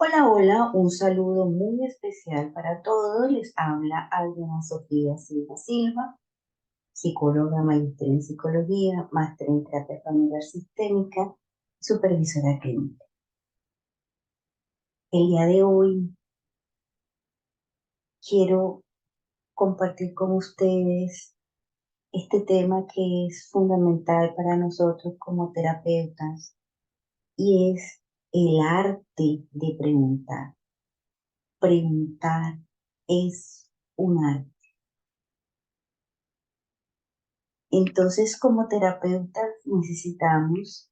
Hola, hola, un saludo muy especial para todos. Les habla Adriana Sofía Silva Silva, psicóloga, magíster en psicología, máster en terapia familiar sistémica, supervisora clínica. El día de hoy quiero compartir con ustedes este tema que es fundamental para nosotros como terapeutas y es el arte de preguntar. Preguntar es un arte. Entonces, como terapeutas necesitamos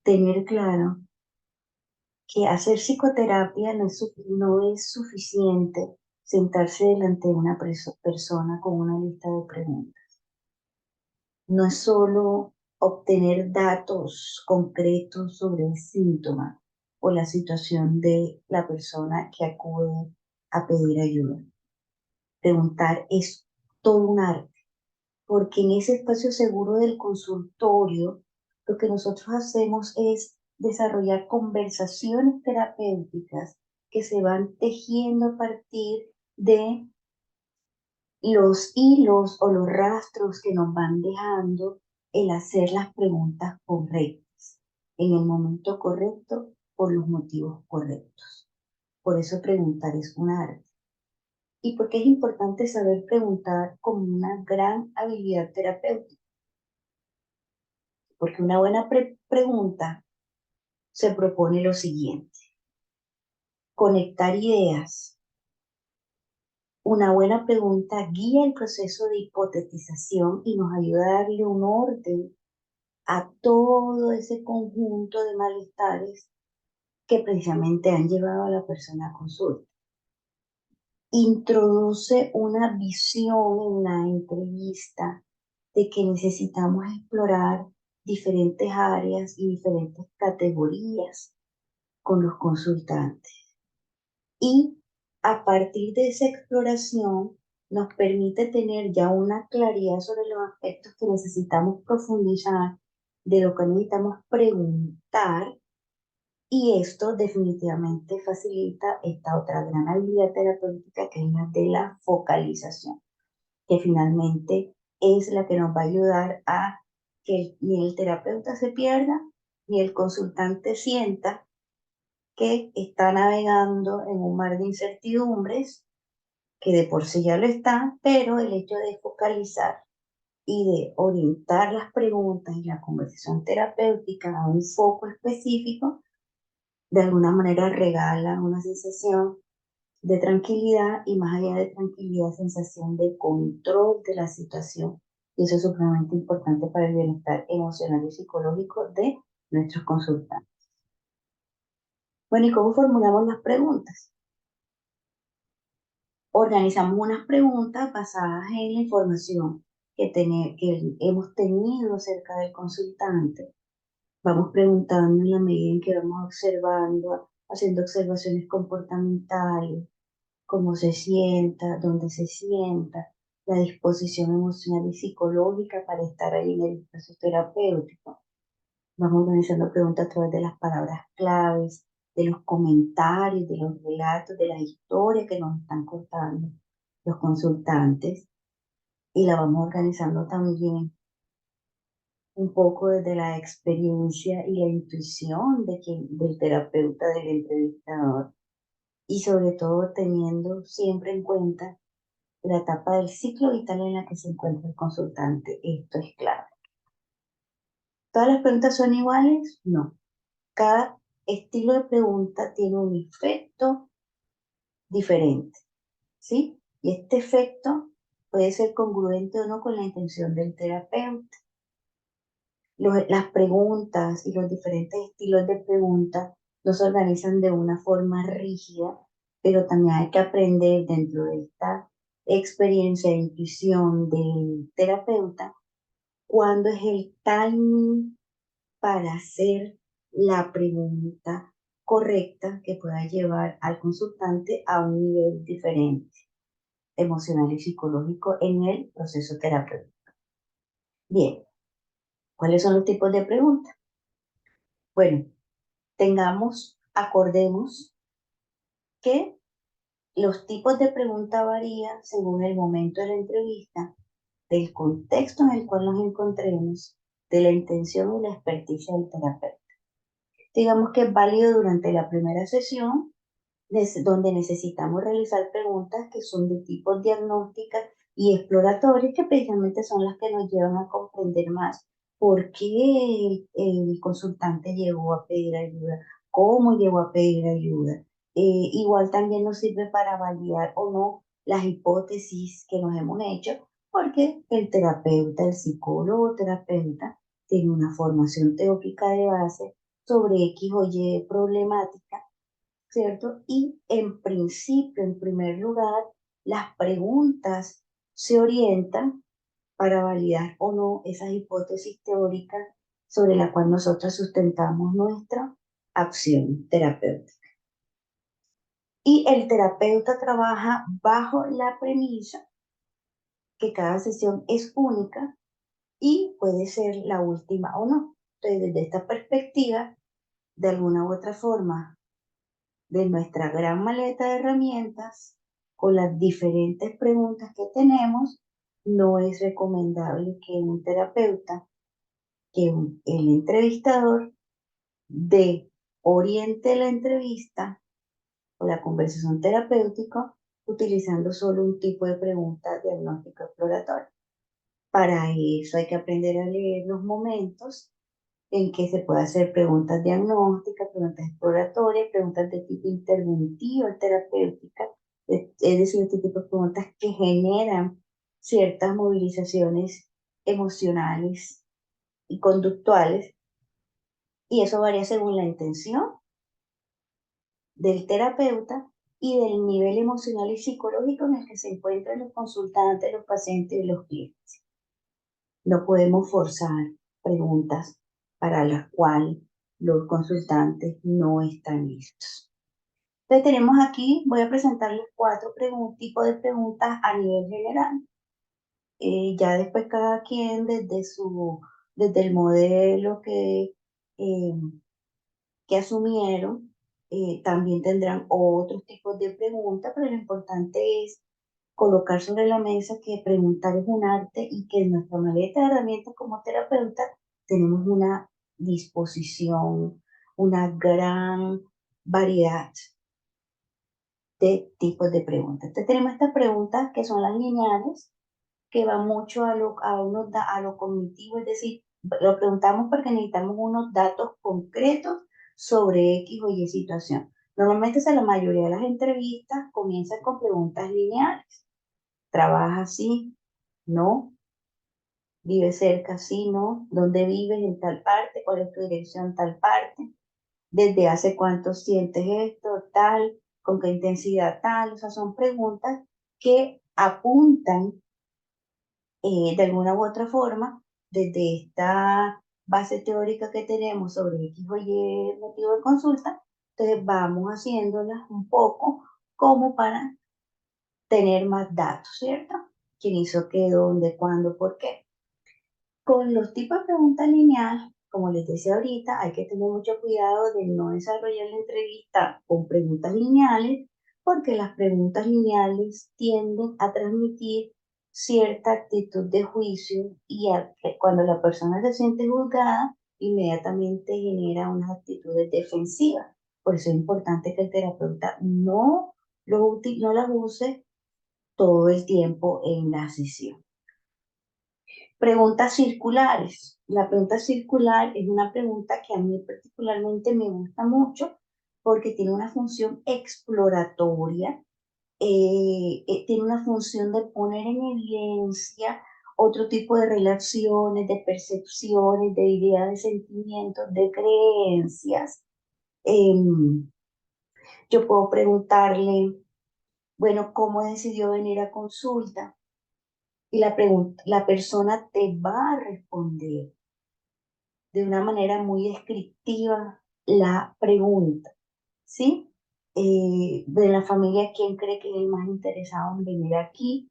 tener claro que hacer psicoterapia no es suficiente sentarse delante de una persona con una lista de preguntas. No es solo obtener datos concretos sobre el síntoma o la situación de la persona que acude a pedir ayuda. Preguntar es todo un arte porque en ese espacio seguro del consultorio, lo que nosotros hacemos es desarrollar conversaciones terapéuticas que se van tejiendo a partir de los hilos o los rastros que nos van dejando el hacer las preguntas correctas, en el momento correcto, por los motivos correctos. Por eso preguntar es un arte. Y porque es importante saber preguntar como una gran habilidad terapéutica. Porque una buena pregunta se propone lo siguiente: conectar ideas. Una buena pregunta guía el proceso de hipotetización y nos ayuda a darle un orden a todo ese conjunto de malestares que precisamente han llevado a la persona a consulta. Introduce una visión en la entrevista de que necesitamos explorar diferentes áreas y diferentes categorías con los consultantes. Y a partir de esa exploración nos permite tener ya una claridad sobre los aspectos que necesitamos profundizar, de lo que necesitamos preguntar, y esto definitivamente facilita esta otra gran habilidad terapéutica que es la de la focalización, que finalmente es la que nos va a ayudar a que ni el terapeuta se pierda, ni el consultante sienta que está navegando en un mar de incertidumbres, que de por sí ya lo está, pero el hecho de focalizar y de orientar las preguntas y la conversación terapéutica a un foco específico, de alguna manera regala una sensación de tranquilidad y, más allá de tranquilidad, sensación de control de la situación. Y eso es supremamente importante para el bienestar emocional y psicológico de nuestros consultantes. Bueno, ¿y cómo formulamos las preguntas? Organizamos unas preguntas basadas en la información que hemos tenido acerca del consultante. Vamos preguntando en la medida en que vamos observando, haciendo observaciones comportamentales, cómo se sienta, dónde se sienta, la disposición emocional y psicológica para estar ahí en el espacio terapéutico. Vamos organizando preguntas a través de las palabras claves, de los comentarios, de los relatos, de las historias que nos están contando los consultantes, y la vamos organizando también un poco desde la experiencia y la intuición del terapeuta, del entrevistador, y sobre todo teniendo siempre en cuenta la etapa del ciclo vital en la que se encuentra el consultante. Esto es clave. ¿Todas las preguntas son iguales? No. Cada estilo de pregunta tiene un efecto diferente, ¿sí? Y este efecto puede ser congruente o no con la intención del terapeuta. Las preguntas y los diferentes estilos de preguntas no se organizan de una forma rígida, pero también hay que aprender dentro de esta experiencia e intuición del terapeuta cuándo es el timing para hacer la pregunta correcta que pueda llevar al consultante a un nivel diferente, emocional y psicológico en el proceso terapéutico. Bien, ¿cuáles son los tipos de preguntas? Bueno, tengamos Acordemos que los tipos de pregunta varían según el momento de la entrevista, del contexto en el cual nos encontremos, de la intención y la experticia del terapeuta. Digamos que es válido durante la primera sesión, donde necesitamos realizar preguntas que son de tipo diagnósticas y exploratorias, que precisamente son las que nos llevan a comprender más por qué el consultante llegó a pedir ayuda, cómo llegó a pedir ayuda. Igual también nos sirve para validar o no las hipótesis que nos hemos hecho, porque el terapeuta, el psicólogo o terapeuta, tiene una formación teórica de base sobre X o Y problemática, ¿cierto? Y en principio, en primer lugar, las preguntas se orientan para validar o no esas hipótesis teóricas sobre la cual nosotros sustentamos nuestra acción terapéutica. Y el terapeuta trabaja bajo la premisa que cada sesión es única y puede ser la última o no. Entonces, desde esta perspectiva, de alguna u otra forma, de nuestra gran maleta de herramientas, con las diferentes preguntas que tenemos, no es recomendable que un terapeuta, el entrevistador, oriente la entrevista o la conversación terapéutica utilizando solo un tipo de pregunta diagnóstico exploratoria. Para eso hay que aprender a leer los momentos en que se puede hacer preguntas diagnósticas, preguntas exploratorias, preguntas de tipo interventivo, terapéutica, es decir, este tipo de preguntas que generan ciertas movilizaciones emocionales y conductuales, y eso varía según la intención del terapeuta y del nivel emocional y psicológico en el que se encuentran los consultantes, los pacientes y los clientes. No podemos forzar preguntas para las cuales los consultantes no están listos. Entonces tenemos aquí, voy a presentarles cuatro tipos de preguntas a nivel general. Ya después cada quien desde el modelo eh, que asumieron, también tendrán otros tipos de preguntas, pero lo importante es colocar sobre la mesa que preguntar es un arte y que en nuestra maleta de herramientas como terapeuta tenemos una disposición, una gran variedad de tipos de preguntas. Entonces tenemos estas preguntas que son las lineales, que van mucho a lo cognitivo, es decir, lo preguntamos porque necesitamos unos datos concretos sobre X o Y situación. Normalmente la mayoría de las entrevistas comienzan con preguntas lineales. ¿Trabaja? Sí, no. ¿Vive cerca? Sí, no. ¿Dónde vives? En tal parte. ¿Cuál es tu dirección? Tal parte. ¿Desde hace cuánto sientes esto? Tal. ¿Con qué intensidad? Tal. O sea, son preguntas que apuntan de alguna u otra forma desde esta base teórica que tenemos sobre X o Y motivo de consulta. Entonces vamos haciéndolas un poco como para tener más datos, ¿cierto? ¿Quién hizo qué, dónde, cuándo, por qué? Con los tipos de preguntas lineales, como les decía ahorita, hay que tener mucho cuidado de no desarrollar la entrevista con preguntas lineales, porque las preguntas lineales tienden a transmitir cierta actitud de juicio y que cuando la persona se siente juzgada, inmediatamente genera unas actitudes defensivas. Por eso es importante que el terapeuta no las use todo el tiempo en la sesión. Preguntas circulares. La pregunta circular es una pregunta que a mí particularmente me gusta mucho porque tiene una función exploratoria, tiene una función de poner en evidencia otro tipo de relaciones, de percepciones, de ideas, de sentimientos, de creencias. Yo puedo preguntarle, bueno, ¿cómo decidió venir a consulta? Y la persona te va a responder de una manera muy descriptiva la pregunta, ¿sí? De la familia, ¿quién cree que es el más interesado en venir aquí?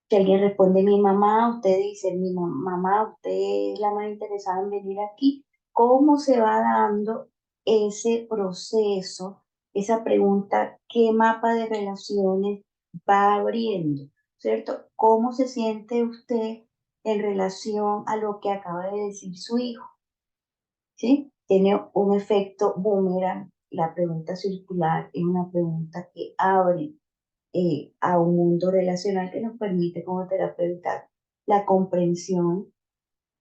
Si alguien responde mi mamá, usted dice mi mamá, usted es la más interesada en venir aquí. ¿Cómo se va dando? ese proceso, esa pregunta, ¿qué mapa de relaciones va abriendo? ¿Cierto? ¿Cómo se siente usted en relación a lo que acaba de decir su hijo? ¿Sí? Tiene un efecto boomerang. La pregunta circular es una pregunta que abre a un mundo relacional que nos permite como terapeuta la comprensión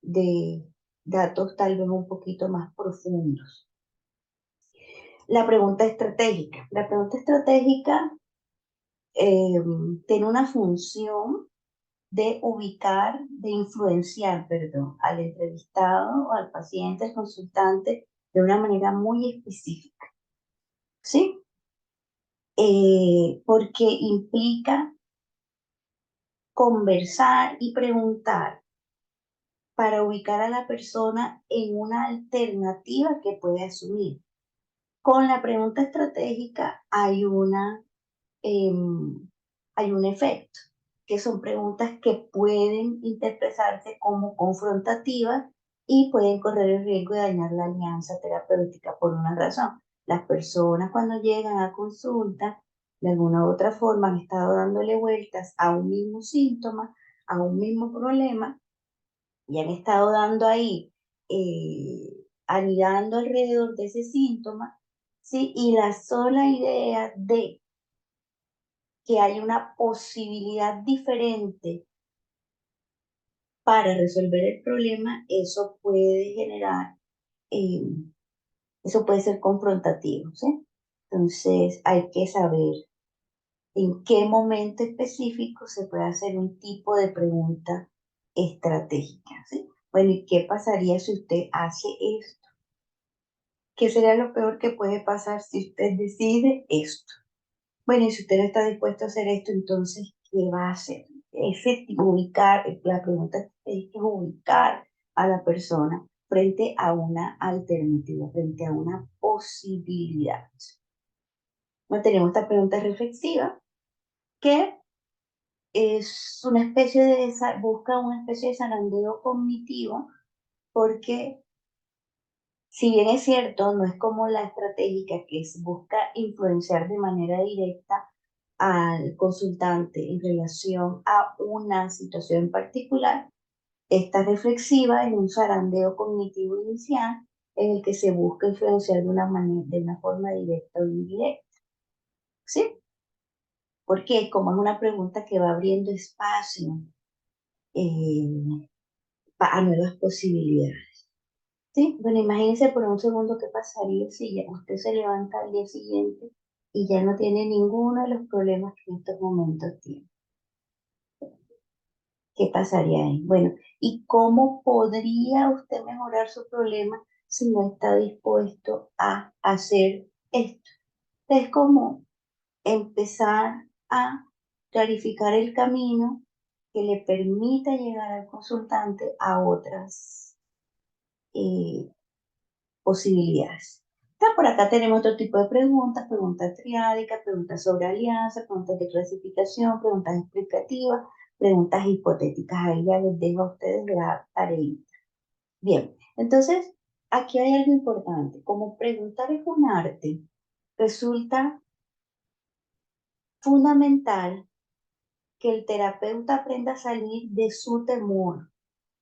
de datos tal vez un poquito más profundos. La pregunta estratégica. La pregunta estratégica eh, tiene una función de ubicar, de influenciar, perdón, al entrevistado o al paciente, al consultante, de una manera muy específica, ¿sí? Porque implica conversar y preguntar para ubicar a la persona en una alternativa que puede asumir. Con la pregunta estratégica hay un efecto, que son preguntas que pueden interpretarse como confrontativas y pueden correr el riesgo de dañar la alianza terapéutica por una razón. Las personas cuando llegan a consulta, de alguna u otra forma han estado dándole vueltas a un mismo síntoma, a un mismo problema, y han estado dando ahí, anidando alrededor de ese síntoma, ¿sí? Y la sola idea de que hay una posibilidad diferente para resolver el problema, eso puede generar, eh, eso puede ser confrontativo, ¿sí? Entonces hay que saber en qué momento específico se puede hacer un tipo de pregunta estratégica, ¿sí? Bueno, ¿y qué pasaría si usted hace esto? ¿Qué sería lo peor que puede pasar si usted decide esto? Bueno, y si usted no está dispuesto a hacer esto, entonces, ¿qué va a hacer? Ubicar, la pregunta es que ubicar a la persona frente a una alternativa, frente a una posibilidad. Bueno, tenemos esta pregunta reflexiva que es una especie de, busca una especie de zarandeo cognitivo porque si bien es cierto, no es como la estratégica busca influenciar de manera directa al consultante en relación a una situación en particular, esta reflexiva es un zarandeo cognitivo inicial en el que se busca influenciar de una manera, de una forma directa o indirecta, ¿sí? Porque como es una pregunta que va abriendo espacio eh, a nuevas posibilidades. Sí, bueno, imagínense por un segundo qué pasaría si ya usted se levanta al día siguiente y ya no tiene ninguno de los problemas que en estos momentos tiene. ¿Qué pasaría ahí? Bueno, ¿y cómo podría usted mejorar su problema si no está dispuesto a hacer esto? Es como empezar a clarificar el camino que le permita llegar al consultante a otras eh, posibilidades. Entonces, por acá tenemos otro tipo de preguntas, preguntas triádicas, preguntas sobre alianza, preguntas de clasificación, preguntas explicativas, preguntas hipotéticas. Ahí ya les dejo a ustedes la tarea. Bien, entonces, aquí hay algo importante. Como preguntar es un arte, resulta fundamental que el terapeuta aprenda a salir de su temor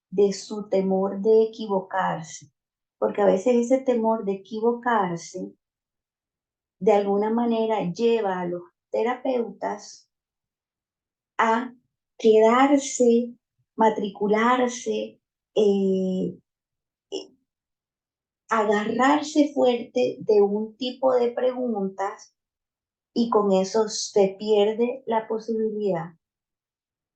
de equivocarse, porque a veces ese temor de equivocarse de alguna manera lleva a los terapeutas a quedarse, matricularse, eh, eh, agarrarse fuerte de un tipo de preguntas y con eso se pierde la posibilidad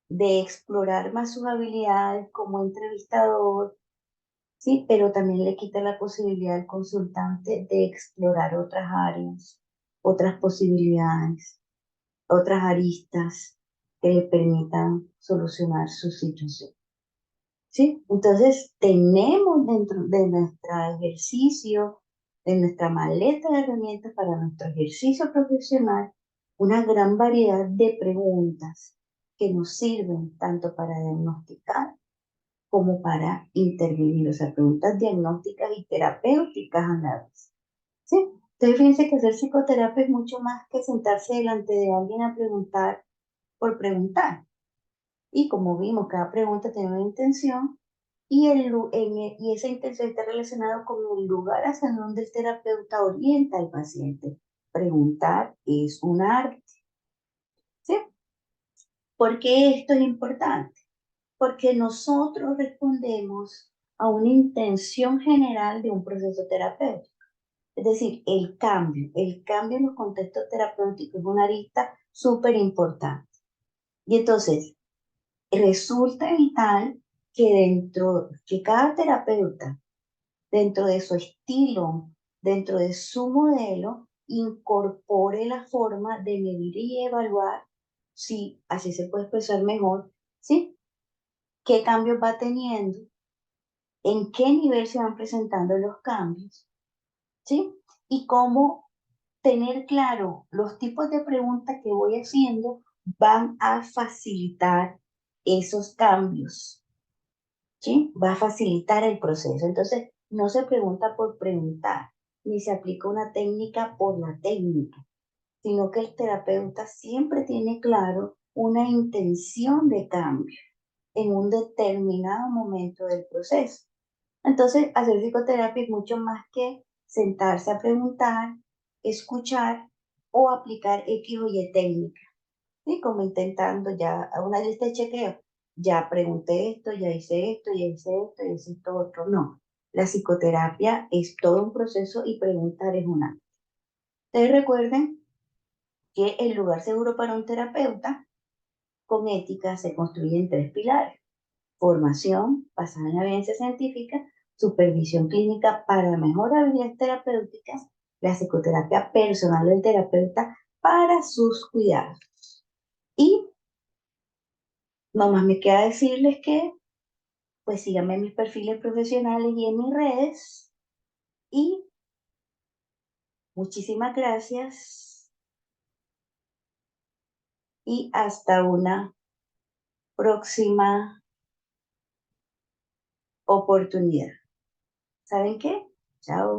de explorar más sus habilidades como entrevistador, sí, pero también le quita la posibilidad al consultante de explorar otras áreas, otras posibilidades, otras aristas que le permitan solucionar su situación. ¿Sí? Entonces, tenemos dentro de nuestro ejercicio, de nuestra maleta de herramientas para nuestro ejercicio profesional, una gran variedad de preguntas que nos sirven tanto para diagnosticar como para intervenir, o sea, preguntas diagnósticas y terapéuticas a la vez. ¿sí? Entonces fíjense que hacer psicoterapia es mucho más que sentarse delante de alguien a preguntar por preguntar. Y como vimos, cada pregunta tiene una intención y esa intención está relacionada con el lugar hacia donde el terapeuta orienta al paciente. Preguntar es un arte, ¿sí? ¿Por qué esto es importante? Porque nosotros respondemos a una intención general de un proceso terapéutico. Es decir, el cambio en los contextos terapéuticos es una arista súper importante. Y entonces, resulta vital que cada terapeuta, dentro de su estilo, dentro de su modelo, incorpore la forma de medir y evaluar, si así se puede expresar mejor, ¿sí? ¿Qué cambios va teniendo? ¿En qué nivel se van presentando los cambios? ¿Sí? Y cómo tener claro los tipos de preguntas que voy haciendo van a facilitar esos cambios, ¿sí? Va a facilitar el proceso. Entonces, no se pregunta por preguntar, ni se aplica una técnica por la técnica, sino que el terapeuta siempre tiene claro una intención de cambio en un determinado momento del proceso. Entonces, hacer psicoterapia es mucho más que sentarse a preguntar, escuchar o aplicar X o Y técnica. ¿Sí? Como intentando ya, a una lista de chequeo, ya pregunté esto, ya hice esto, ya hice esto, ya hice esto otro. No, la psicoterapia es todo un proceso y preguntar es una. Ustedes recuerden que el lugar seguro para un terapeuta con ética se construye en tres pilares: formación basada en la evidencia científica, supervisión clínica para mejor habilidades terapéuticas, la psicoterapia personal del terapeuta para sus cuidados. Y nomás me queda decirles que pues síganme en mis perfiles profesionales y en mis redes. Y muchísimas gracias y hasta una próxima oportunidad. ¿Saben qué? Chao.